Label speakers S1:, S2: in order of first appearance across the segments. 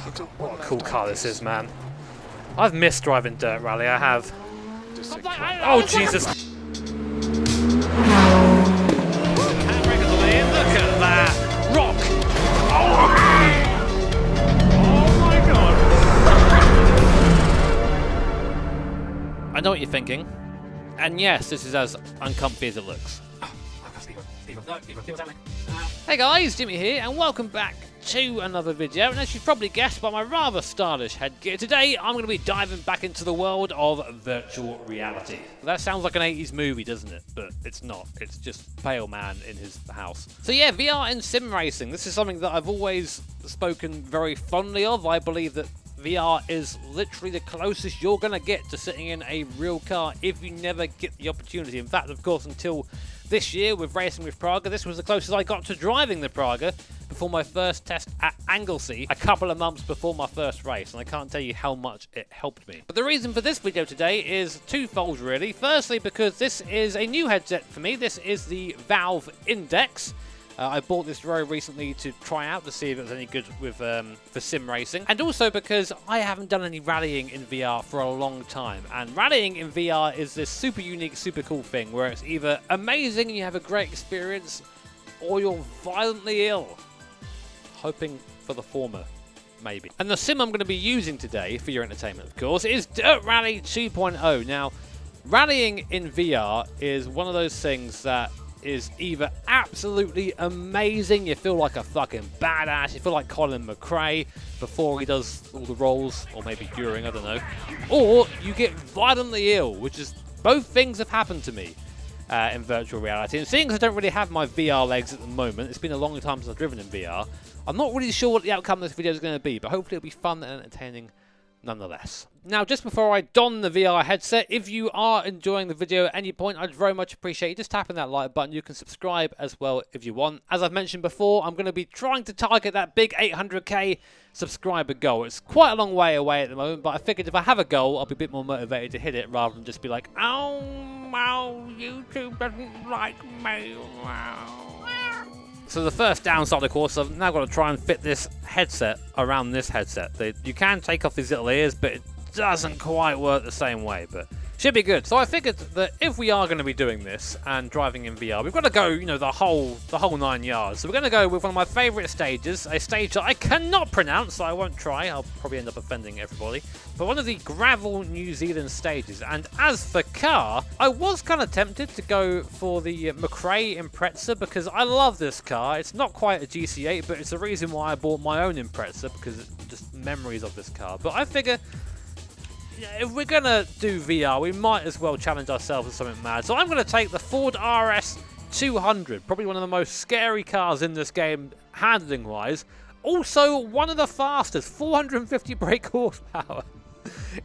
S1: What a cool car this is, man. I've missed driving Dirt Rally, I have. Oh, Jesus. Look at that. Rock. Oh my God. I know what you're thinking. And yes, this is as uncomfy as it looks. Hey guys, Jimmy here, and welcome back to another video. And as you've probably guessed by my rather stylish headgear, today I'm going to be diving back into the world of virtual reality. That sounds like an 80s movie, doesn't it? But it's not. It's just Pale Man in his house. So yeah, VR and sim racing. This is something that I've always spoken very fondly of. I believe that VR is literally the closest you're going to get to sitting in a real car if you never get the opportunity. In fact, of course, until this year with Racing with Praga, this was the closest I got to driving the Praga before my first test at Anglesey a couple of months before my first race, and I can't tell you how much it helped me. But the reason for this video today is twofold really. Firstly, because this is a new headset for me. This is the Valve Index. I bought this very recently to try out to see if it was any good with for sim racing, and also because I haven't done any rallying in VR for a long time, and rallying in VR is this super unique, super cool thing where it's either amazing and you have a great experience, or you're violently ill. Hoping for the former, maybe. And the sim I'm going to be using today, for your entertainment of course, is Dirt Rally 2.0. Now, rallying in VR is one of those things that is either absolutely amazing, you feel like a fucking badass, you feel like Colin McRae before he does all the rolls, or maybe during, I don't know, or you get violently ill, which is, both things have happened to me in virtual reality. And seeing as I don't really have my VR legs at the moment, it's been a long time since I've driven in VR, I'm not really sure what the outcome of this video is going to be, but hopefully it'll be fun and entertaining nonetheless. Now, just before I don the VR headset, if you are enjoying the video at any point, I'd very much appreciate you just tapping that like button. You can subscribe as well if you want. As I've mentioned before, I'm going to be trying to target that big 800k subscriber goal. It's quite a long way away at the moment, but I figured if I have a goal, I'll be a bit more motivated to hit it rather than just be like, oh, YouTube doesn't like me. So the first downside, of course, I've now got to try and fit this headset around this headset. You can take off these little ears, but it doesn't quite work the same way, but should be good. So I figured that if we are going to be doing this and driving in VR, we've got to go, you know, the whole 9 yards. So we're going to go with one of my favourite stages, a stage that I cannot pronounce, so I won't try. I'll probably end up offending everybody. But one of the gravel New Zealand stages. And as for car, I was kind of tempted to go for the McRae Impreza because I love this car. It's not quite a GC8, but it's the reason why I bought my own Impreza, because it's just memories of this car. But I figure, if we're going to do VR, we might as well challenge ourselves with something mad. So I'm going to take the Ford RS 200, probably one of the most scary cars in this game, handling-wise. Also, one of the fastest, 450 brake horsepower,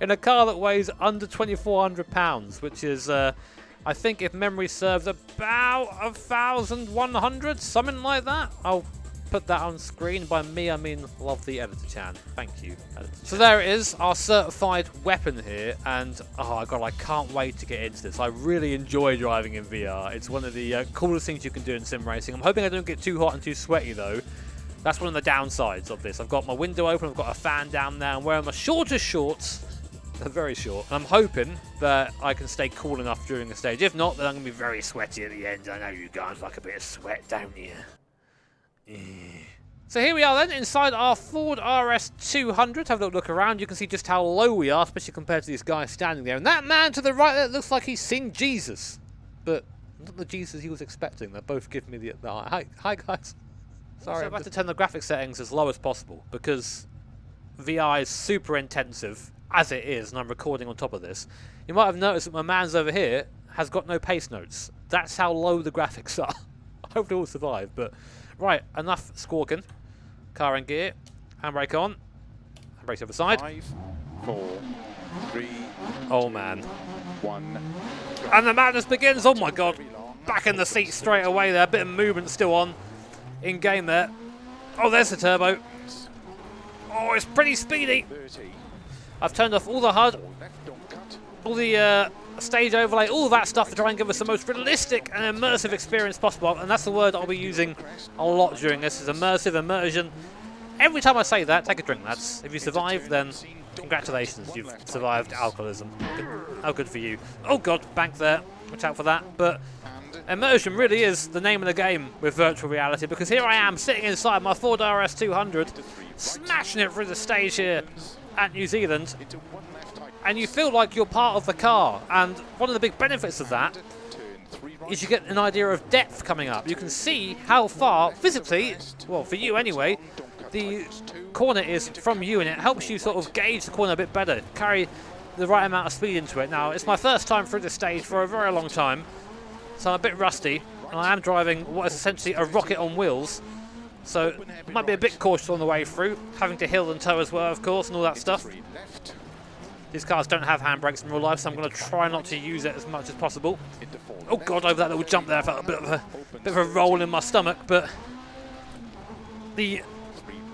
S1: in a car that weighs under 2,400 pounds, which is, I think, if memory serves, about 1,100, something like that. I'll put that on screen. By me, I mean love the editor Chan. Thank you, editor Chan. So there it is, our certified weapon here, and oh god, I can't wait to get into this. I really enjoy driving in VR. It's one of the coolest things you can do in sim racing. I'm hoping I don't get too hot and too sweaty though. That's one of the downsides of this. I've got my window open, I've got a fan down there, I'm wearing my shortest shorts. They're very short. And I'm hoping that I can stay cool enough during the stage. If not, then I'm going to be very sweaty at the end. I know you guys like a bit of sweat, don't you? So here we are then, inside our Ford RS 200. Have a little look around. You can see just how low we are, especially compared to these guys standing there. And that man to the right there looks like he's seen Jesus. But not the Jesus he was expecting. They're both giving me the hi guys. Sorry, I've had to turn the graphic settings as low as possible because VR is super intensive as it is, and I'm recording on top of this. You might have noticed that my man's over here has got no pace notes. That's how low the graphics are. I hope they all survive, but right, enough squawking. Car in gear, handbrake on, handbrake to the other side.
S2: 5, 4, 3.
S1: Oh man.
S2: 1.
S1: And the madness begins. Oh my god. Back in the seat straight away there. A bit of movement still on. In game there. Oh, there's the turbo. Oh, it's pretty speedy.
S2: 30.
S1: I've turned off all the HUD, all the stage overlay, all that stuff to try and give us the most realistic and immersive experience possible. And that's the word I'll be using a lot during this, is immersive, immersion. Every time I say that, take a drink, lads. If you survive, then congratulations, you've survived alcoholism. How good for you. Oh god, bank there. Watch out for that. But immersion really is the name of the game with virtual reality, because here I am sitting inside my Ford RS200, smashing it through the stage here at New Zealand, and you feel like you're part of the car. And one of the big benefits of that is you get an idea of depth coming up. You can see how far physically, well for you anyway, the corner is from you, and it helps you sort of gauge the corner a bit better, carry the right amount of speed into it. Now, it's my first time through this stage for a very long time, so I'm a bit rusty, and I am driving what is essentially a rocket on wheels, so might be a bit cautious on the way through, having to hill and tow as well, of course, and all that stuff. These cars don't have handbrakes in real life, so I'm going to try not to use it as much as possible. Oh god, over that little jump there, I felt a bit of a roll in my stomach, but the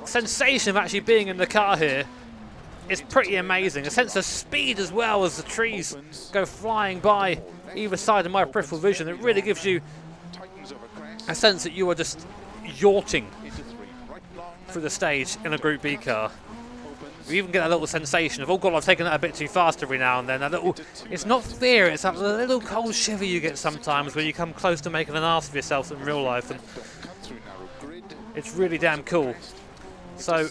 S1: sensation of actually being in the car here is pretty amazing. A sense of speed as well as the trees go flying by either side of my peripheral vision. It really gives you a sense that you are just yachting through the stage in a Group B car. You even get a little sensation of, oh god, I've taken that a bit too fast every now and then. That little, it's not fear, it's that little cold shiver you get sometimes when you come close to making an ass of yourself in real life. And it's really damn cool. So,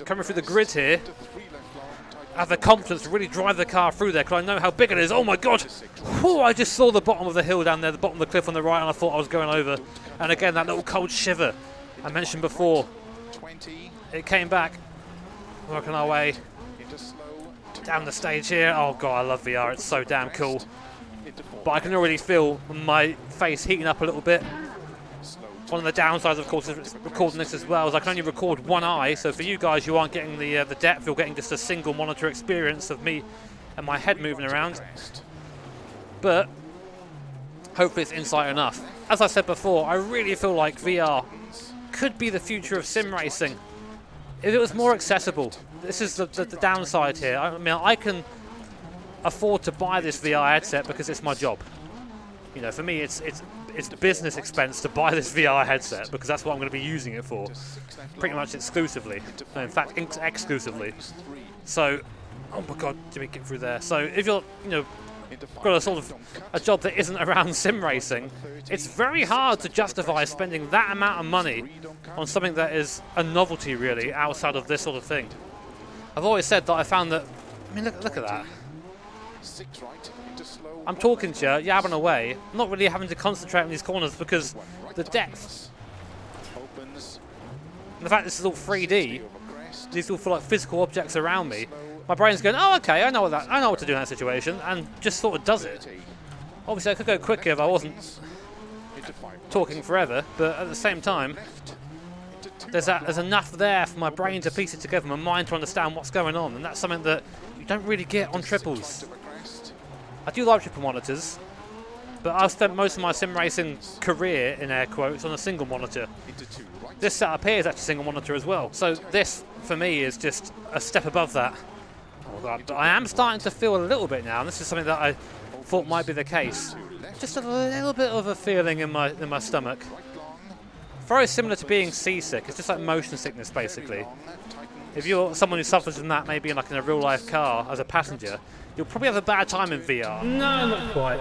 S1: coming through the grid here, I have the confidence to really drive the car through there, because I know how big it is. Oh my god! Whew, I just saw the bottom of the hill down there, the bottom of the cliff on the right, and I thought I was going over. And again, that little cold shiver I mentioned before, it came back. Working our way down the stage here. Oh god, I love VR, it's so damn cool. But I can already feel my face heating up a little bit. One of the downsides, of course, is recording this as well, is I can only record one eye, so for you guys, you aren't getting the depth, you're getting just a single monitor experience of me and my head moving around. But hopefully it's insight enough. As I said before, I really feel like VR could be the future of sim racing if it was more accessible. This is the downside here. I mean, I can afford to buy this VR headset because it's my job. You know, for me, it's business expense to buy this VR headset because that's what I'm going to be using it for, pretty much exclusively. No, in fact, exclusively. So, oh my god, did we get through there? So, if you're, you know, got a sort of a job that isn't around sim racing, it's very hard to justify spending that amount of money on something that is a novelty, really, outside of this sort of thing. I've always said that I found that, I mean, look at that. I'm talking to you, yabbing away, not really having to concentrate on these corners because the depth. And the fact this is all 3D, these all feel like physical objects around me. My brain's going, oh okay, I know what to do in that situation, and just sort of does it. Obviously I could go quicker if I wasn't talking forever, but at the same time, there's enough there for my brain to piece it together, my mind to understand what's going on, and that's something that you don't really get on triples. I do like triple monitors, but I've spent most of my sim racing career, in air quotes, on a single monitor. This setup here is actually single monitor as well, so this, for me, is just a step above that. Oh God, but I am starting to feel a little bit now, and this is something that I thought might be the case. Just a little bit of a feeling in my stomach. Very similar to being seasick. It's just like motion sickness, basically. If you're someone who suffers from that, maybe in a real life car as a passenger, you'll probably have a bad time in VR.
S3: No, not quite.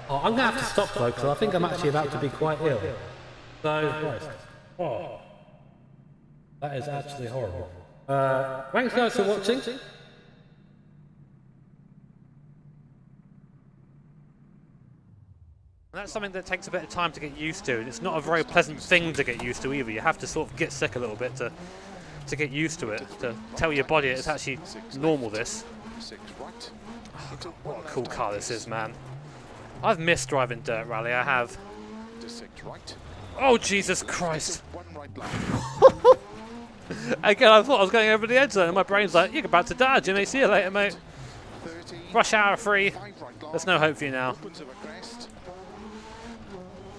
S3: Oh, I'm going to have to stop though, because I think I'm actually about to be quite ill. So, oh, that is actually horrible. Thanks guys for watching.
S1: And that's something that takes a bit of time to get used to. It's not a very pleasant thing to get used to either. You have to sort of get sick a little bit to get used to it, to tell your body it's actually normal, this. Oh God, what a cool car this is, man. I've missed driving Dirt Rally, I have. Oh, Jesus Christ. Again, I thought I was going over the edge zone, and my brain's like, you're about to die, Jimmy. See you later, mate. Rush hour free. There's no hope for you now.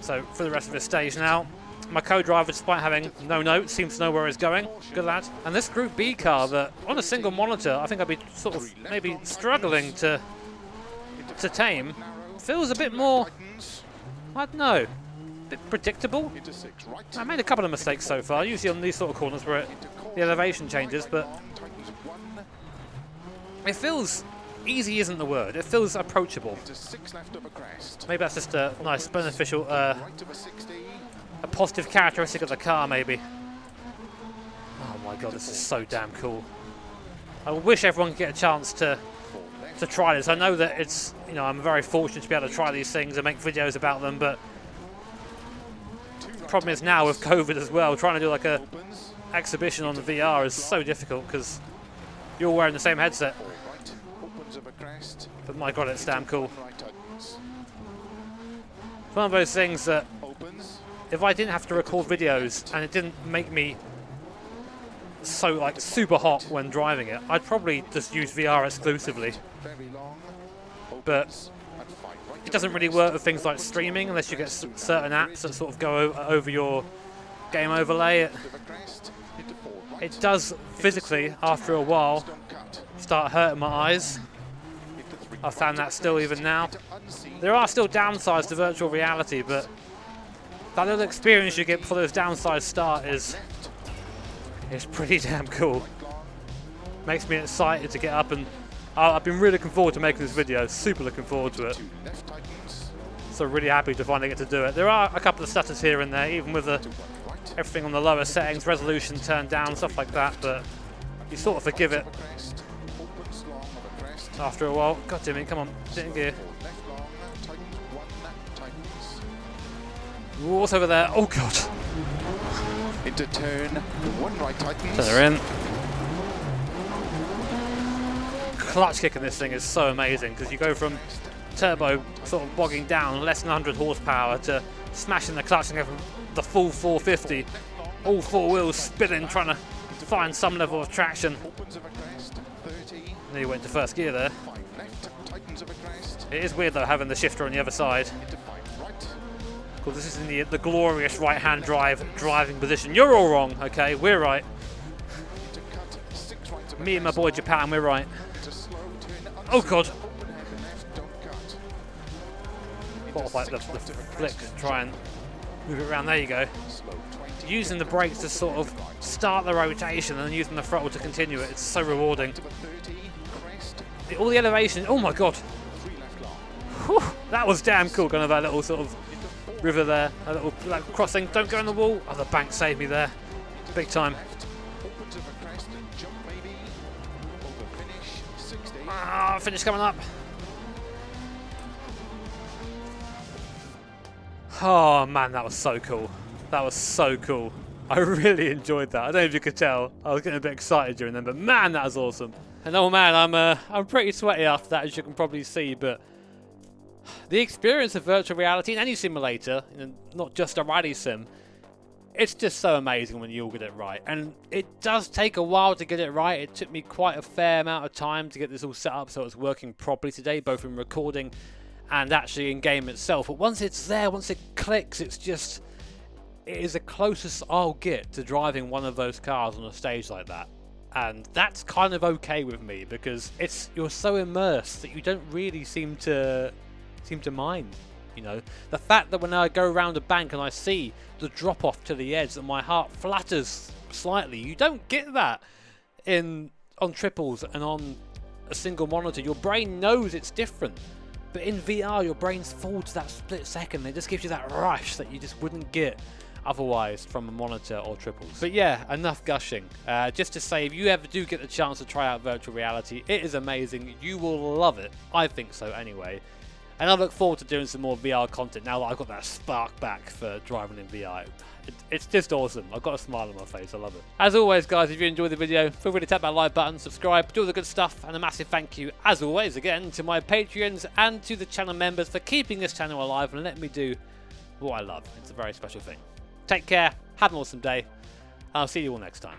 S1: So, for the rest of the stage now, my co-driver, despite having no notes, seems to know where he's going. Good lad. And this Group B car that, on a single monitor, I think I'd be sort of maybe struggling to tame, feels a bit more, I don't know, a bit predictable. I made a couple of mistakes so far, usually on these sort of corners where the elevation changes, but it feels easy isn't the word. It feels approachable. Maybe that's just a nice beneficial, a positive characteristic of the car, maybe. Oh my god, this is so damn cool. I wish everyone could get a chance to try this. I know that it's, you know, I'm very fortunate to be able to try these things and make videos about them, but the problem is now with COVID as well, trying to do like a exhibition on the VR is so difficult because you're wearing the same headset. But my god, it's damn cool. It's one of those things that if I didn't have to record videos and it didn't make me so like super hot when driving it, I'd probably just use VR exclusively. But it doesn't really work with things like streaming unless you get certain apps that sort of go over your game overlay. It does physically, after a while, start hurting my eyes. I found that still even now. There are still downsides to virtual reality, but that little experience you get before those downsides start is pretty damn cool. Makes me excited to get up, and I've been really looking forward to making this video. Super looking forward to it. So really happy to finally get to do it. There are a couple of stutters here and there, even with everything on the lower settings, resolution turned down, stuff like that, but you sort of forgive it after a while. God damn it, come on, get in gear. Ooh, what's over there? Oh god.
S2: Into turn 1 right tightens.
S1: So they're in. Clutch kick in this thing is so amazing because you go from turbo sort of bogging down less than 100 horsepower to smashing the clutch and go from the full 450, all four wheels spinning, trying to find some level of traction. Nearly went to first gear there. It is weird though having the shifter on the other side. Cool, this is in the glorious right-hand driving position. You're all wrong, okay? We're right. Me and my boy Japan, we're right. Oh god! Got like the flick to try and move it around. There you go. Using the brakes to sort of start the rotation and then using the throttle to continue it. It's so rewarding. All the elevation. Oh my god! Whew, that was damn cool. Kind of that little sort of river there, a little crossing. Don't go in the wall. Oh, the bank saved me there, big time. Ah, finish coming up. Oh man, that was so cool. That was so cool. I really enjoyed that. I don't know if you could tell. I was getting a bit excited during them, but man, that was awesome. And oh man, I'm pretty sweaty after that, as you can probably see. But the experience of virtual reality in any simulator, not just a rally sim, it's just so amazing when you all get it right. And it does take a while to get it right. It took me quite a fair amount of time to get this all set up so it's working properly today, both in recording and actually in game itself. But once it's there, once it clicks, it is the closest I'll get to driving one of those cars on a stage like that. And that's kind of okay with me because you're so immersed that you don't really seem to mind. You know, the fact that when I go around a bank and I see the drop off to the edge, that my heart flutters slightly. You don't get that on triples and on a single monitor. Your brain knows it's different, but in VR your brain's full to that split second. It just gives you that rush that you just wouldn't get otherwise from a monitor or triples. But yeah, enough gushing. Just to say, if you ever do get the chance to try out virtual reality, it is amazing. You will love it. I think so anyway. And I look forward to doing some more VR content now that I've got that spark back for driving in VR. It's just awesome. I've got a smile on my face. I love it. As always, guys, if you enjoyed the video, feel free to tap that like button, subscribe, do all the good stuff, and a massive thank you, as always, again, to my Patreons and to the channel members for keeping this channel alive and letting me do what I love. It's a very special thing. Take care, have an awesome day, and I'll see you all next time.